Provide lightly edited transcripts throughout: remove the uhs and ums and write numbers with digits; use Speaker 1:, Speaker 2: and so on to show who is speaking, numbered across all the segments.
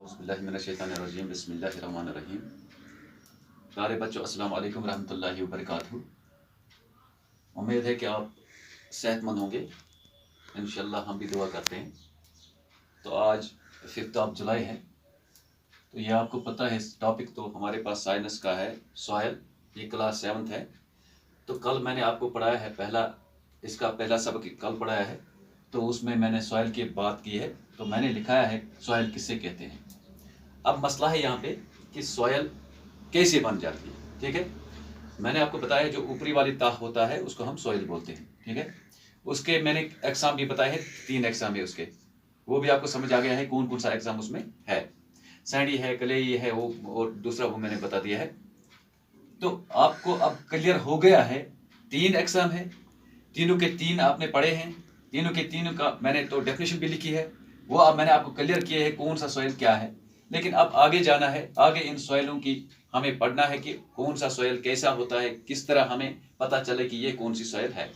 Speaker 1: बिस्मिल्लाहिर्रहमानिर्रहीम बिस्मिल्लाहिर्रहमानिर्रहीम। प्यारे बच्चों, अस्सलाम वालेकुम रहमतुल्लाहि व बरकातुहू। उम्मीद है कि आप सेहतमंद होंगे। इंशाल्लाह हम भी दुआ करते हैं। तो आज 5 जुलाई है, तो ये आपको पता है टॉपिक तो हमारे पास साइंस का है, सॉइल। ये क्लास 7th है। तो कल मैंने आपको पढ़ाया है, इसका पहला सबक कल पढ़ाया है। तो उसमें मैंने सॉइल की बात की है, तो मैंने लिखाया है सॉइल किससे कहते हैं। अब मसला है यहाँ पे कि सॉयल कैसे बन जाती है। ठीक है, मैंने आपको बताया जो ऊपरी वाली ताह होता है उसको हम सॉयल बोलते हैं। ठीक है, उसके मैंने एग्जाम भी बताए हैं, 3 एग्जाम है उसके, वो भी आपको समझ आ गया है कौन कौन सा एग्जाम उसमें है। सैंडी है, क्लेई है, वो और दूसरा वो मैंने बता दिया है। तो आपको अब क्लियर हो गया है, 3 एग्जाम है, तीनों के 3 आपने पढ़े हैं, तीनों के तीनों का मैंने तो डेफिनेशन भी लिखी है, वो अब मैंने आपको क्लियर किए है कौन सा सॉइल क्या है। लेकिन अब आगे जाना है, आगे इन सॉइलों की हमें पढ़ना है कि कौन सा सॉइल कैसा होता है, किस तरह हमें पता चले कि ये कौन सी सॉइल है।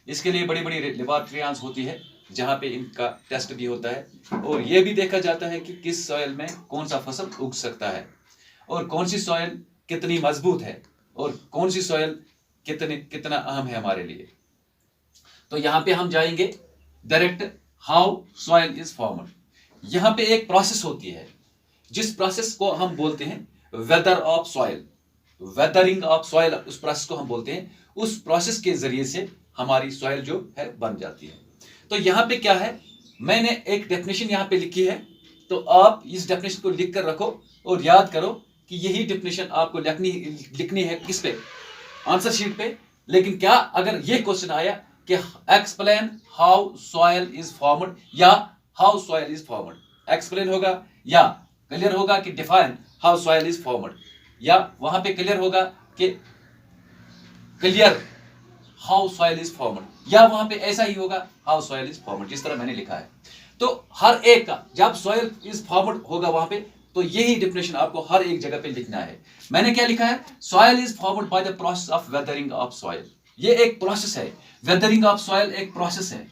Speaker 1: इसके लिए बड़ी बड़ी लेबोरेटरीज होती है जहाँ पे इनका टेस्ट भी होता है, और ये भी देखा जाता है कि किस सॉइल में कौन सा फसल उग सकता है, और कौन सी सॉइल कितनी मजबूत है, और कौन सी सॉइल कितना अहम है हमारे लिए। तो यहाँ पे हम जाएंगे direct, how soil is formed. यहाँ पे एक प्रोसेस होती है जिस प्रोसेस को हम बोलते हैं weather of soil, weathering of soil, उस प्रोसेस को हम बोलते हैं। उस प्रोसेस के जरिए से हमारी सॉइल जो है बन जाती है। तो यहाँ पे क्या है, मैंने एक डेफिनेशन यहाँ पे लिखी है, तो आप इस डेफिनेशन को लिख कर रखो और याद करो कि यही डेफिनेशन आपको लिखनी है किस पे, आंसर शीट पे। लेकिन क्या अगर ये क्वेश्चन आया कि explain how soil is formed, या how soil is formed, explain होगा या क्लियर होगा कि define how soil is formed, या वहां पे क्लियर होगा कि clear how soil is formed, या वहां पे ऐसा ही होगा हाउ सॉइल इज फॉर्मड, जिस तरह मैंने लिखा है। तो हर एक का जब सॉइल इज फॉर्मड होगा वहां पे, तो यही डेफिनेशन आपको हर एक जगह पे लिखना है। मैंने क्या लिखा है, soil is formed by the process of weathering of soil. ये एक प्रोसेस है, वेदरिंग ऑफ सॉइल एक प्रोसेस है।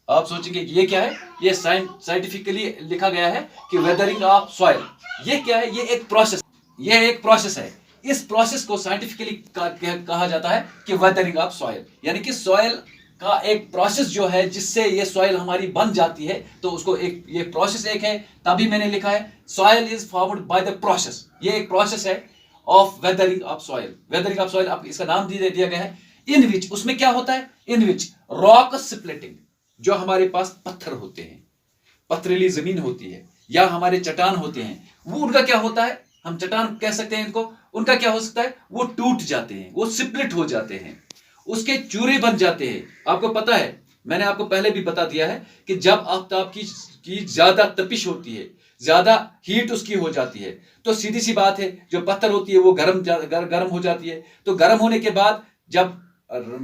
Speaker 1: आप सोचेंगे ये क्या है, ये साइंटिफिकली लिखा गया है कि वेदरिंग ऑफ सॉइल, ये क्या है, ये एक प्रोसेस है। इस प्रोसेस को साइंटिफिकली कहा जाता है कि वेदरिंग ऑफ सॉइल, यानी कि सॉइल का एक प्रोसेस जो है जिससे ये सॉइल हमारी बन जाती है। तो उसको एक ये प्रोसेस एक है, तभी मैंने लिखा है soil is formed by the process. ये एक प्रोसेस है of weathering of soil. Weathering of soil, अब इसका नाम दिया गया है। इन विच, उसमें क्या होता है, इन विच रॉक स्प्लिटिंग, जो हमारे पास पत्थर होते हैं, पथरीली जमीन होती है, या हमारे चट्टान होते हैं, वो उनका क्या होता है, हम चट्टान कह सकते हैं इनको, उनका क्या हो सकता है, वो टूट जाते हैं, वो स्प्लिट हो जाते हैं, उसके चूरे बन जाते हैं। आपको पता है, मैंने आपको पहले भी बता दिया है कि जब आफ्ताब की ज्यादा तपिश होती है, ज्यादा हीट उसकी हो जाती है, तो सीधी सी बात है जो पत्थर होती है वो गर्म हो जाती है। तो गर्म होने के बाद जब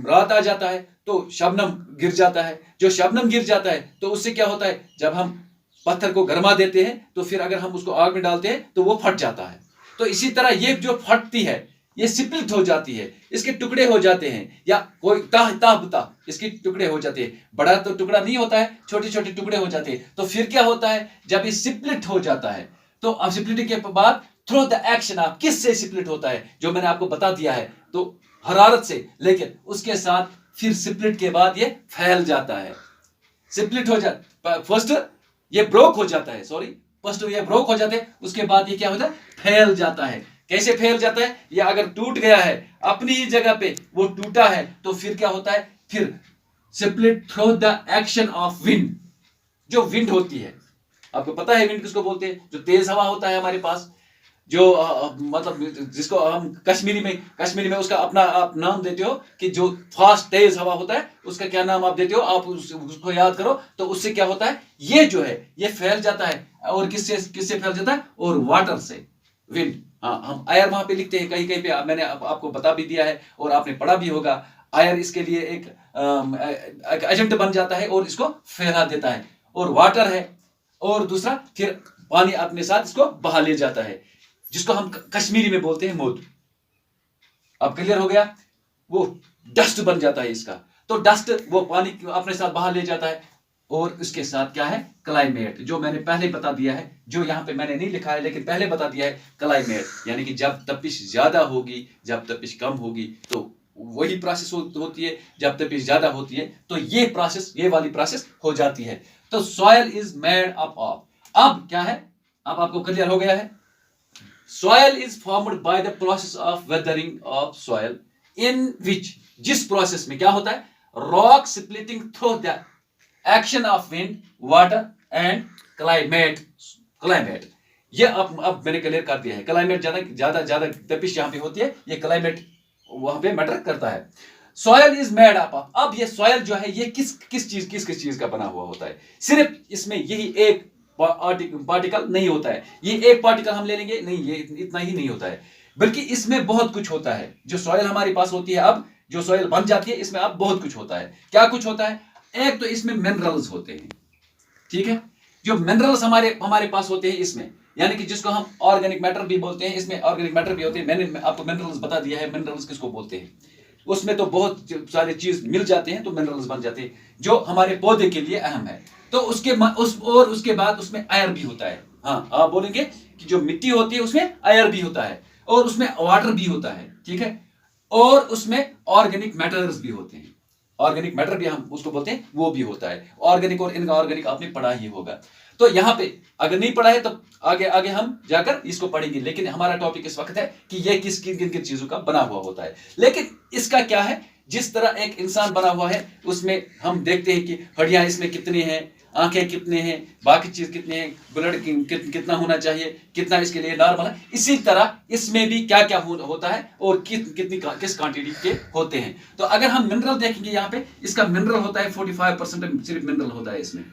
Speaker 1: रात आ जाता है तो शबनम गिर जाता है। जो शबनम गिर जाता है तो उससे क्या होता है, जब हम पत्थर को गरमा देते हैं तो फिर अगर हम उसको आग में डालते हैं तो वो फट जाता है। तो इसी तरह ये जो फटती है, ये स्प्लिट हो जाती है, इसके टुकड़े हो जाते हैं, या कोई इसके टुकड़े हो जाते हैं। बड़ा तो टुकड़ा नहीं होता है, छोटे छोटे टुकड़े हो जाते हैं। तो फिर क्या होता है, जब ये स्प्लिट हो जाता है, तो अब स्प्लिटिंग के बाद थ्रू द एक्शन ऑफ, किससे स्प्लिट होता है, जो मैंने आपको बता दिया है, तो हरारत से। लेकिन उसके साथ फिर स्प्लिट के बाद ये फैल जाता है, स्प्लिट हो जाता, फर्स्ट ये ब्रोक हो जाता है, सॉरी, फर्स्ट ये ब्रोक हो जाते हैं, उसके बाद ये क्या होता है, फैल जाता है। कैसे फैल जाता है, ये अगर टूट गया है अपनी ही जगह पे, वो टूटा है, तो फिर क्या होता है, फिर split through the action of wind. जो विंड होती है, आपको पता है विंड किसको बोलते हैं, जो तेज हवा होता है हमारे पास, जो मतलब जिसको हम कश्मीरी में उसका अपना आप नाम देते हो कि जो फास्ट तेज हवा होता है उसका क्या नाम आप देते हो, आप उसको याद करो। तो उससे क्या होता है, ये जो है ये फैल जाता है, और किससे फैल जाता है, और वाटर से, विंड। हाँ, हम आयर वहां पे लिखते हैं, कहीं कहीं पे मैंने आपको बता भी दिया है और आपने पढ़ा भी होगा। आयर इसके लिए एक एजेंट बन जाता है और इसको फैला देता है, और वाटर है, और दूसरा फिर पानी अपने साथ इसको बहा ले जाता है, जिसको हम कश्मीरी में बोलते हैं मोद। अब क्लियर हो गया, वो डस्ट बन जाता है इसका। तो डस्ट वो पानी अपने साथ बहा ले जाता है, और उसके साथ क्या है क्लाइमेट, जो मैंने पहले बता दिया है, जो यहाँ पे मैंने नहीं लिखा है लेकिन पहले बता दिया है क्लाइमेट, यानी कि जब तपिश ज्यादा होगी जब तपिश कम होगी तो वही प्रोसेस होती है, जब तपिश ज्यादा होती है तो ये प्रोसेस, ये वाली प्रोसेस हो जाती है। तो soil is made up of, अब क्या है, अब आपको क्लियर हो गया है। Soil is formed by the process of weathering of soil in which, जिस प्रोसेस में क्या होता है, rock splitting through the action of wind, water and climate. ये अब मैंने क्लियर कर दिया है। क्लाइमेट ज्यादा ज्यादा ज्यादा तपिश यहाँ पे होती है, ये क्लाइमेट वहां पे मैटर करता है। Soil is made up of, अब ये सॉयल जो है ये किस चीज का बना हुआ होता है। सिर्फ इसमें यही एक पार्टिकल नहीं होता है, ये एक पार्टिकल हम ले लेंगे नहीं, ये इतना ही नहीं होता है, बल्कि इसमें बहुत कुछ होता है। जो सॉयल हमारे पास होती है, अब जो सॉयल बन जाती है, इसमें अब बहुत कुछ होता है। क्या कुछ होता है, एक तो इसमें मिनरल्स होते हैं, ठीक है, जो मिनरल्स हमारे पास होते हैं इसमें, यानी कि जिसको हम ऑर्गेनिक मैटर भी बोलते हैं, इसमें ऑर्गेनिक मैटर भी होते हैं। मैंने आपको मिनरल्स बता दिया है, मिनरल्स किसको बोलते हैं, उसमें तो बहुत सारे चीज मिल जाते हैं तो मिनरल्स बन जाते हैं, जो हमारे पौधे के लिए अहम है। तो उसके बाद उसमें आयर भी होता है। हाँ, आप बोलेंगे कि जो मिट्टी होती है उसमें आयर भी होता है, और उसमें वाटर भी होता है, ठीक है, और उसमें ऑर्गेनिक मैटर्स भी होते हैं। ऑर्गेनिक मैटर भी हम उसको बोलते हैं, वो भी होता है। ऑर्गेनिक और इनऑर्गेनिक आपने पढ़ा ही होगा। तो यहाँ पे अगर नहीं पढ़ा है तो आगे आगे हम जाकर इसको पढ़ेंगे, लेकिन हमारा टॉपिक इस वक्त है कि ये किन किन चीजों का बना हुआ होता है। लेकिन इसका क्या है, जिस तरह एक इंसान बना हुआ है उसमें हम देखते हैं कि हड्डियां इसमें कितनी हैं, आंखें कितने हैं, बाकी चीज कितने हैं, ब्लड कितना होना चाहिए, कितना इसके लिए नॉर्मल है, इसी तरह इसमें भी क्या क्या होता है और किस क्वांटिटी के होते हैं। तो अगर हम मिनरल देखेंगे यहाँ पे, इसका मिनरल होता है 45% सिर्फ मिनरल होता है इसमें,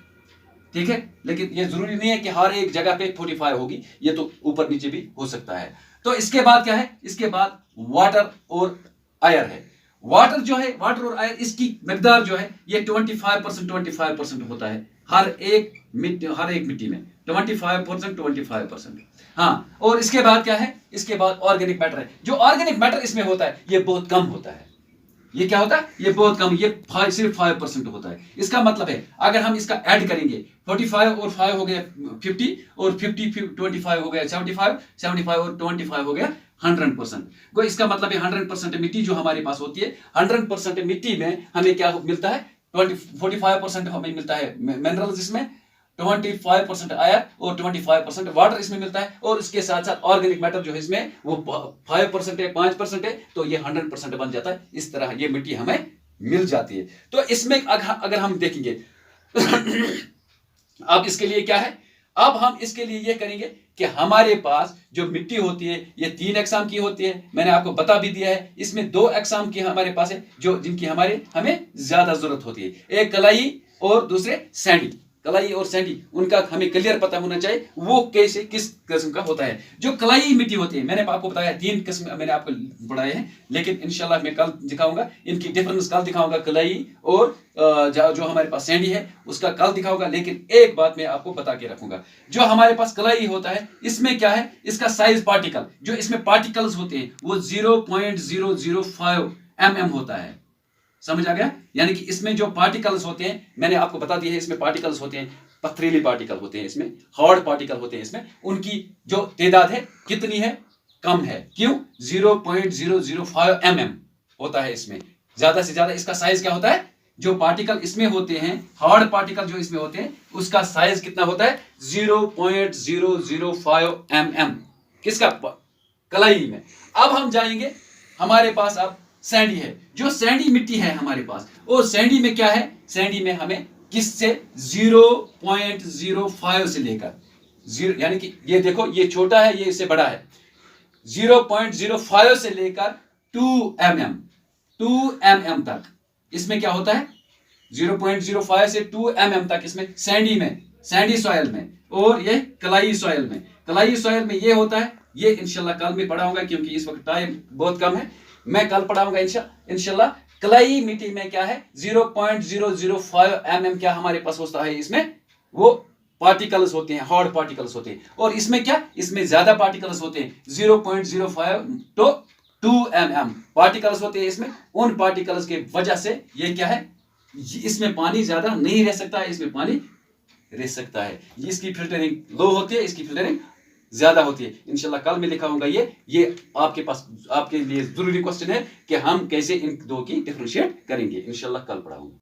Speaker 1: ठीक है, लेकिन ये जरूरी नहीं है कि हर एक जगह पे 45 होगी, ये तो ऊपर नीचे भी हो सकता है। तो इसके बाद क्या है, इसके बाद वाटर और आयर है। वाटर जो है, वाटर और आयर, इसकी मिकदार जो है ये 25% होता है हर एक मिट्टी में, 25%। हाँ, और इसके बाद क्या है, इसके बाद ऑर्गेनिक मैटर है। जो ऑर्गेनिक मैटर इसमें होता है ये बहुत कम होता है। ये क्या होता है, ये बहुत कम, ये सिर्फ 5% होता है। इसका मतलब है अगर हम इसका ऐड करेंगे, 45 और 5 हो गया 50, और 50 25 हो गया 75, 75 और 25 हो गया 100%। को इसका मतलब है 100% मिट्टी जो हमारे पास होती है, 100% मिट्टी में हमें क्या मिलता है, 45% हमें मिलता है मिनरल्स, इसमें 25% आयर और 25% वाटर इसमें मिलता है, और इसके साथ साथ ऑर्गेनिक मैटर जो है इसमें वो 5% है, 5% है, तो ये 100% बन जाता है। इस तरह ये मिट्टी हमें मिल जाती है। तो इसमें अगर हम देखेंगे अब इसके लिए क्या है, अब हम इसके लिए ये करेंगे कि हमारे पास जो मिट्टी होती है ये 3 अक़साम की होती है, मैंने आपको बता भी दिया है। इसमें 2 अक़साम की हमारे पास है जो जिनकी हमें ज्यादा जरूरत होती है, एक कलाई और दूसरे सैंडी। कलाई और सैंडी, उनका हमें क्लियर पता होना चाहिए वो कैसे किस किस्म का होता है। जो कलाई मिट्टी होती है, मैंने आपको बताया 3 किस्म मैंने आपको पढ़ाए हैं, लेकिन इंशाल्लाह मैं कल दिखाऊंगा इनकी डिफरेंस, कल दिखाऊंगा कलाई और जो हमारे पास सैंडी है उसका कल दिखाऊंगा। लेकिन एक बात मैं आपको बता के रखूंगा, जो हमारे पास कलाई होता है इसमें क्या है, इसका साइज पार्टिकल, जो इसमें पार्टिकल्स होते हैं वो 0.005 mm होता है। समझ आ गया, यानी कि इसमें जो पार्टिकल्स होते हैं मैंने आपको बता दिया है, इसमें पार्टिकल्स होते हैं, पथरीली पार्टिकल होते हैं, इसमें हार्ड पार्टिकल होते हैं, इसमें उनकी जो तादाद है कितनी है, कम है। क्यों, 0.005 mm होता है इसमें, ज्यादा से ज्यादा इसका साइज क्या होता है, जो पार्टिकल इसमें होते हैं, हार्ड पार्टिकल जो इसमें होते हैं उसका साइज कितना होता है, 0.005 mm, किसका, कलाई में। अब हम जाएंगे, हमारे पास अब सैंडी है, जो सैंडी मिट्टी है हमारे पास, और सैंडी में क्या है, सैंडी में हमें किससे 0.05 से लेकर 0, यानी कि ये देखो ये छोटा है ये इससे बड़ा है, 0.05 से लेकर 2 mm तक इसमें क्या होता है, 0.05 से 2 mm तक इसमें सैंडी में, सैंडी सॉयल में, और ये कलाई सॉयल में, कलाई सॉयल में ये होता है। ये इंशाल्लाह कल में पढ़ाऊंगा क्योंकि इस वक्त टाइम बहुत कम है, मैं कल पढ़ाऊंगा इंशाल्लाह। कलाई मिट्टी में क्या है, 0.005 mm क्या हमारे पास होता है, इसमें वो पार्टिकल्स होते हैं, हार्ड पार्टिकल्स होते हैं। और इसमें क्या, इसमें ज्यादा पार्टिकल्स होते हैं, 0.05 to 2 mm पार्टिकल्स होते हैं इसमें। उन पार्टिकल्स के वजह से ये क्या है, इसमें पानी ज़्यादा नहीं रह सकता है, इसमें पानी रह सकता है। इसकी फिल्टरिंग लो होती है, इसकी फिल्टरिंग ज़्यादा होती है। इंशाल्लाह कल मैं दिखाऊंगा ये आपके पास, आपके लिए ज़रूरी क्वेश्चन है कि हम कैसे इन दो की डिफरेंशिएट करेंगे। इंशाल्लाह कल पढ़ाऊंगा।